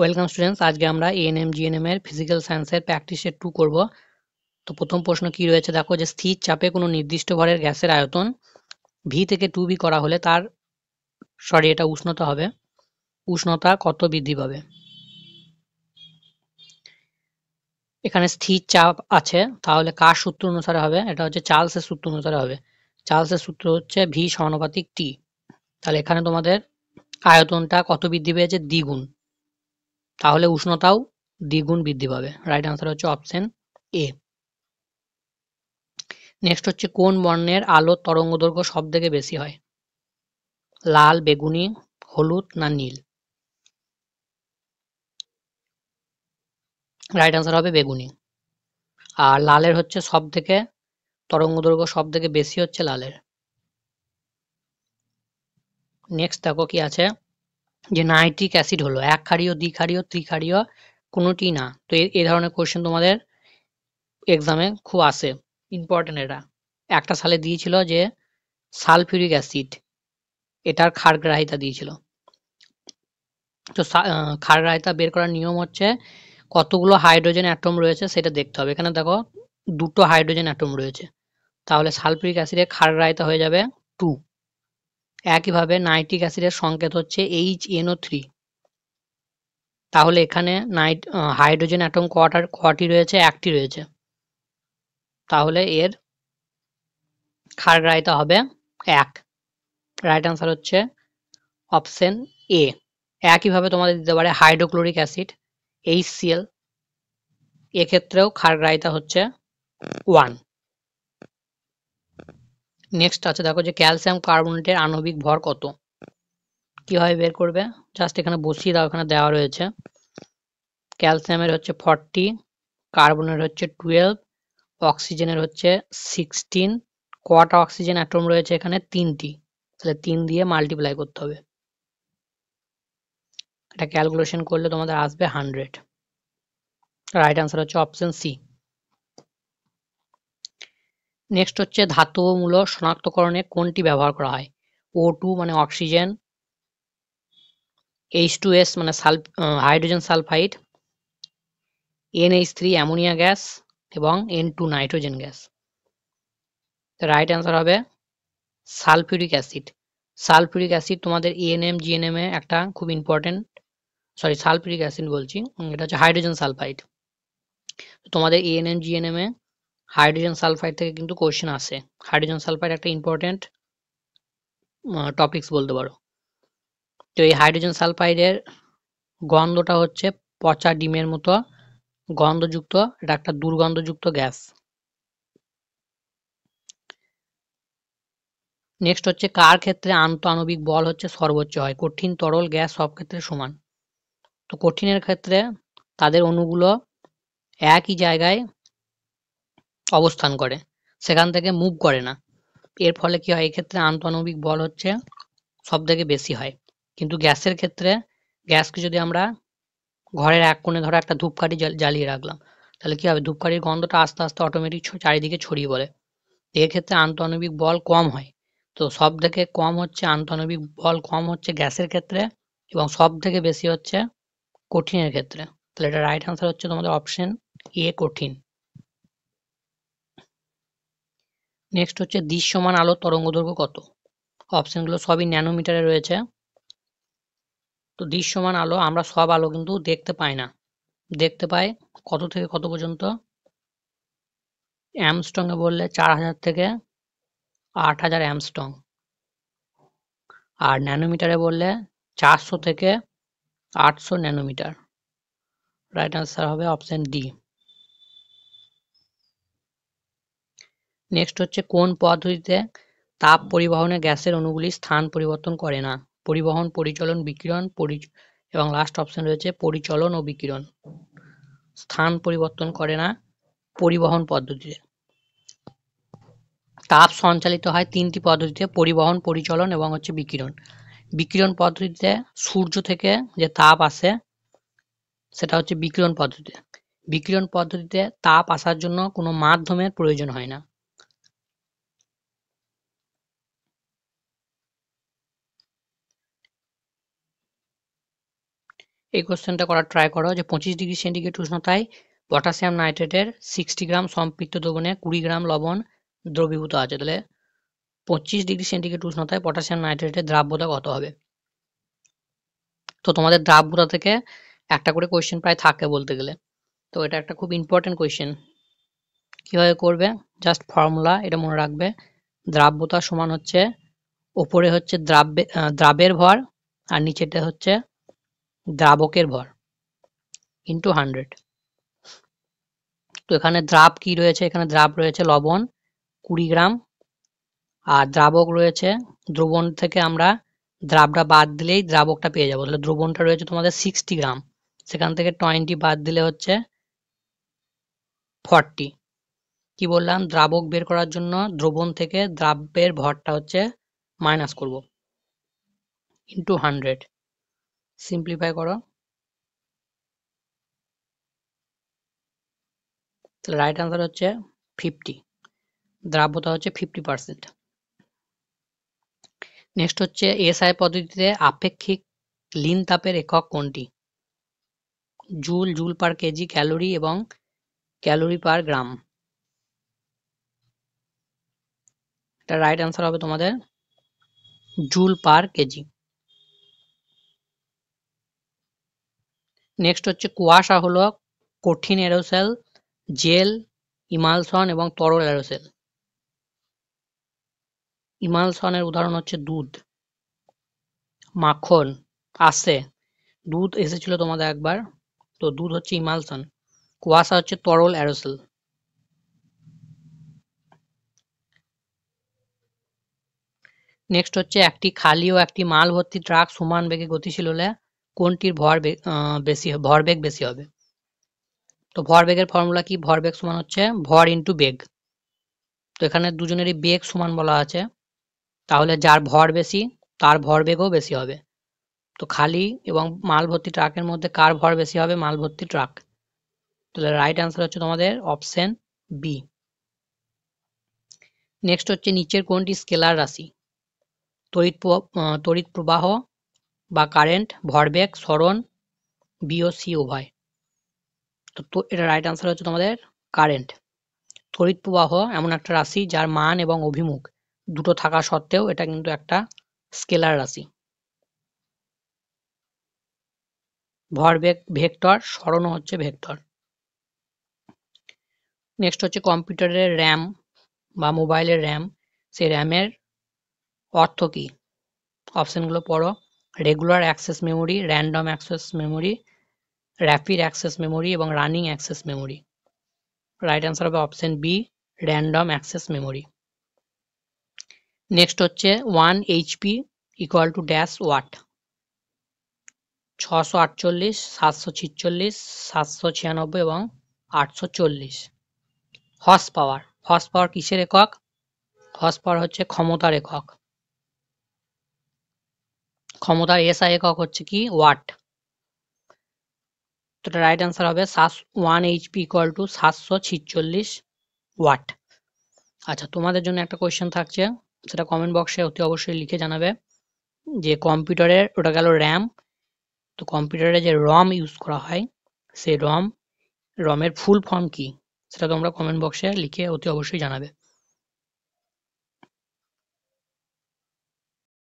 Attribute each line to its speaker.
Speaker 1: Welcome students, আজকে আমরা ANM GNM এর ফিজিক্যাল সায়েন্সের প্র্যাকটিসের 2 করব। তো প্রথম প্রশ্ন কি রয়েছে দেখো, যে স্থির চাপে কোনো নির্দিষ্ট ভরের গ্যাসের আয়তন ভি থেকে 2v করা হলে তার এটা উষ্ণতা হবে, উষ্ণতা কত বৃদ্ধি পাবে। এখানে স্থির চাপ আছে, তাহলে কার সূত্র অনুসারে হবে? এটা হচ্ছে চার্লসের সূত্র অনুসারে হবে। চার্লসের সূত্র হচ্ছে ভি সমানুপাতিক টি। তাহলে এখানে তোমাদের আয়তনটা কত বৃদ্ধি পেয়েছে? দ্বিগুণ, তাহলে উষ্ণতাও দ্বিগুণ বৃদ্ধি পাবে। রাইট আনসার হচ্ছে অপশন এ। নেক্সট হচ্ছে কোন বর্ণের আলোর তরঙ্গদৈর্ঘ্য সব থেকে বেশি হয়? লাল, বেগুনি, হলুদ না নীল? রাইট আনসার হবে বেগুনি। আর লালের হচ্ছে সব থেকে তরঙ্গদৈর্ঘ্য সব থেকে বেশি হচ্ছে লালের। নেক্সট দেখো কি আছে, যে নাইট্রিক অ্যাসিড হলো একক্ষারীয়, দ্বিক্ষারীয়, ত্রিক্ষারীয়, কোনোটি না। তো এই ধরনের কোশ্চেন তোমাদের এক্সামে খুব আসে, ইম্পর্টেন্ট। এটা একটা সালে দিয়েছিল যে সালফিউরিক অ্যাসিড, এটার ক্ষারগ্রাহিতা দিয়েছিল। তো ক্ষারগ্রাহিতা বের করার নিয়ম হচ্ছে কতগুলো হাইড্রোজেন অ্যাটম রয়েছে সেটা দেখতে হবে। এখানে দেখো 2টো হাইড্রোজেন অ্যাটম রয়েছে, তাহলে সালফিউরিক অ্যাসিডের ক্ষারগ্রাহিতা হয়ে যাবে 2। একইভাবে নাইট্রিক অ্যাসিডের সংকেত হচ্ছে HNO3। তাহলে এখানে হাইড্রোজেন অ্যাটম কটি রয়েছে? একটি রয়েছে, তাহলে এর ক্ষারগ্রাহিতা হবে 1। রাইট আনসার হচ্ছে অপশন এ। একইভাবে তোমাদের দিতে পারে হাইড্রোক্লোরিক অ্যাসিড HCl, এক্ষেত্রেও ক্ষারগ্রাহিতা হচ্ছে 1। নেক্সট আছে দেখো, যে ক্যালসিয়াম কার্বনেটের আণবিক ভর কত? কিভাবে বের করবে? জাস্ট এখানে বসিয়ে দাও, এখানে দেওয়া রয়েছে। ক্যালসিয়ামের হচ্ছে 40, কার্বনের হচ্ছে 12, অক্সিজেনের হচ্ছে 16। কটা অক্সিজেন অ্যাটম রয়েছে এখানে? 3টি, তাহলে 3 দিয়ে মাল্টিপ্লাই করতে হবে। এটা ক্যালকুলেশন করলে তোমাদের আসবে 100। রাইট আনসার হচ্ছে অপশন সি। নেক্সট হচ্ছে ধাতব মূল শনাক্তকরণে কোনটি ব্যবহার করা হয়? O2 মানে অক্সিজেন, H2S মানে hydrogen sulphide, NH3 ammonia gas এবং N2 nitrogen gas. Right answer হবে সালফিউরিক অ্যাসিড। সালফিউরিক অ্যাসিড তোমাদের এএনএম জিএনএম এ একটা খুব ইম্পর্টেন্ট, সালফিউরিক অ্যাসিড বলছি, এটা হচ্ছে হাইড্রোজেন সালফাইড। তোমাদের এএনএম জিএনএম এ হাইড্রোজেন সালফাইড থেকে কিন্তু কোশ্চেন আসে। হাইড্রোজেন সালফাইড একটা ইম্পর্টেন্ট টপিকস বলতে পারো। তো এই হাইড্রোজেন সালফাইডের গন্ধটা হচ্ছে পচা ডিমের মতো গন্ধযুক্ত, এটা একটা দুর্গন্ধযুক্ত গ্যাস। নেক্সট হচ্ছে কার ক্ষেত্রে আন্তঃআণবিক বল হচ্ছে সর্বোচ্চ হয়? কঠিন, তরল, গ্যাস সব ক্ষেত্রে সমান। তো কঠিনের ক্ষেত্রে তাদের অণুগুলো একই জায়গায় অবস্থান করে, সেখান থেকে মুভ করে না। এর ফলে কি হয়? এক্ষেত্রে আন্তঃআণবিক বল হচ্ছে সব থেকে বেশি হয়। কিন্তু গ্যাসের ক্ষেত্রে, গ্যাসকে যদি আমরা ঘরের এক কোণে ধরো একটা ধূপকাঠি জ্বালিয়ে রাখলাম, তাহলে কি হবে? ধূপকাঠির গন্ধটা আস্তে আস্তে অটোমেটিক চারিদিকে ছড়িয়ে পড়ে। এক্ষেত্রে আন্তঃআণবিক বল কম হয়। তো সব থেকে কম হচ্ছে আন্তঃআণবিক বল কম হচ্ছে গ্যাসের ক্ষেত্রে, এবং সব থেকে বেশি হচ্ছে কঠিনের ক্ষেত্রে। তাহলে এটা রাইট আনসার হচ্ছে তোমাদের অপশন এ, কঠিন। নেক্সট হচ্ছে দৃশ্যমান আলোর তরঙ্গদৈর্ঘ্য কত? অপশনগুলো সবই ন্যানোমিটারে রয়েছে। তো দৃশ্যমান আলো, আমরা সব আলো কিন্তু দেখতে পাই না, দেখতে পাই কত থেকে কত পর্যন্ত? অ্যামস্ট্রং এ বললে 4000 থেকে 8000 অ্যামস্ট্রং, আর ন্যানোমিটারে বললে 400 থেকে 800 ন্যানোমিটার। রাইট আনসার হবে অপশন ডি। নেক্সট হচ্ছে কোন পদ্ধতিতে তাপ পরিবহনে গ্যাসের অণুগুলি স্থান পরিবর্তন করে না? পরিবহন, পরিচলন, বিকিরণ, এবং লাস্ট অপশন রয়েছে পরিচলন ও বিকিরণ। স্থান পরিবর্তন করে না পরিবহন পদ্ধতিতে। তাপ সঞ্চালিত হয় 3টি পদ্ধতিতে: পরিবহন, পরিচলন এবং হচ্ছে বিকিরণ। বিকিরণ পদ্ধতিতে সূর্য থেকে যে তাপ আসে সেটা হচ্ছে বিকিরণ পদ্ধতি। বিকিরণ পদ্ধতিতে তাপ আসার জন্য কোনো মাধ্যমের প্রয়োজন হয় না। এই কোশ্চেনটা করার ট্রাই করো যে 25 ডিগ্রি সেন্টিগ্রেড উষ্ণতায় পটাশিয়াম নাইট্রেটের 60 গ্রাম সম্পৃক্ত দ্রবণে 20 গ্রাম লবণ দ্রবীভূত আছে। তাহলে 25 ডিগ্রি সেন্টিগ্রেড উষ্ণতায় পটাশিয়াম নাইট্রেটের দ্রাব্যতা কত হবে? তো তোমাদের দ্রাব্যতা থেকে একটা করে কোয়েশ্চেন প্রায় থাকে বলতে গেলে। তো এটা একটা খুব ইম্পর্টেন্ট কোয়েশ্চেন। কিভাবে করবে? জাস্ট ফর্মুলা এটা মনে রাখবে। দ্রাব্যতা সমান হচ্ছে ওপরে হচ্ছে দ্রাবের ভর আর নিচেটা হচ্ছে দ্রাবকের ভর ইন্টু 100। তো এখানে দ্রাব কি রয়েছে? এখানে দ্রাব রয়েছে লবণ 20 গ্রাম আর দ্রাবক রয়েছে, দ্রবণ থেকে আমরা দ্রাবটা বাদ দিলেই দ্রাবকটা পেয়ে যাবো। তাহলে দ্রবণটা রয়েছে তোমাদের 60 গ্রাম, সেখান থেকে 20 বাদ দিলে হচ্ছে 40। কি বললাম? দ্রাবক বের করার জন্য দ্রবণ থেকে দ্রাব্যের ভরটা হচ্ছে মাইনাস করব ইন্টু 100। সিম্পলিফাই করো, তাহলে রাইট আনসার হচ্ছে 50। দ্রাব্যতা হচ্ছে 50%। নেক্সট হচ্ছে এসআই পদ্ধতিতে আপেক্ষিক লিন তাপের একক কোনটি? Joule, joule per KG, calorie এবং ক্যালোরি পার গ্রাম। এটা রাইট আনসার হবে তোমাদের জুল পার কেজি। নেক্সট হচ্ছে কুয়াশা হলো কঠিন এরোসেল, জেল, ইমালশন এবং তরল এরোসেল। ইমালশনের উদাহরণ হচ্ছে দুধ, মাখন আসে, দুধ এসেছিল তোমাদের একবার, তো দুধ হচ্ছে ইমালশন। কুয়াশা হচ্ছে তরল অ্যারোসেল। নেক্সট হচ্ছে একটি খালি ও একটি মাল ভর্তি ট্রাক সমান বেগে গতিশীল হলে কোনটির ভরবেগ বেশি হবে? তো ভরবেগের ফর্মুলা কি? ভরবেগ সমান হচ্ছে ভর ইন্টু বেগ। তো এখানে দুজনেরই বেগ সমান বলা আছে, তাহলে যার ভর বেশি তার ভরবেগও বেশি হবে। তো খালি এবং মাল ভর্তি ট্রাকের মধ্যে কার ভর বেশি হবে? মাল ভর্তি ট্রাক। তাহলে রাইট অ্যান্সার হচ্ছে তোমাদের অপশন বি। নেক্সট হচ্ছে নিচের কোনটি স্কেলার রাশি? তড়িৎ প্রবাহ বা কারেন্ট, ভরবেগ, সরণ, বি ও সি উভয়। তো এটা রাইট আনসার হচ্ছে তোমাদের কারেন্ট। তড়িৎ প্রবাহ এমন একটা রাশি যার মান এবং অভিমুখ দুটো থাকা সত্ত্বেও এটা কিন্তু একটা স্কেলার রাশি। ভরবেগ ভেক্টর, সরণও হচ্ছে ভেক্টর। নেক্সট হচ্ছে কম্পিউটারের র্যাম বা মোবাইলের র্যাম, সেই র্যামের অর্থ কি? অপশনগুলো পড়ো। Regular access memory, random access memory, rapid access memory এবং running access memory. Right answer হবে option B, random access memory. Next হচ্ছে 1 HP equal to dash watt? 648, 746, 796 এবং 840। হর্স পাওয়ার, হর্স পাওয়ার কিসের একক? হর্স পাওয়ার হচ্ছে ক্ষমতার একক। ক্ষমতার এসআই একক হচ্ছে কি? ওয়াট। তো এটা রাইট অ্যান্সার হবে 1 HP ইকুয়াল টু 746 ওয়াট। আচ্ছা, তোমাদের জন্য একটা কোয়েশ্চেন থাকছে, সেটা কমেন্ট বক্সে অতি অবশ্যই লিখে জানাবে যে কম্পিউটারের, ওটা গেল র্যাম, তো কম্পিউটারে যে রম ইউজ করা হয় সেই রমের ফুল ফর্ম কি? সেটা তোমরা কমেন্ট বক্সে লিখে অতি অবশ্যই জানাবে।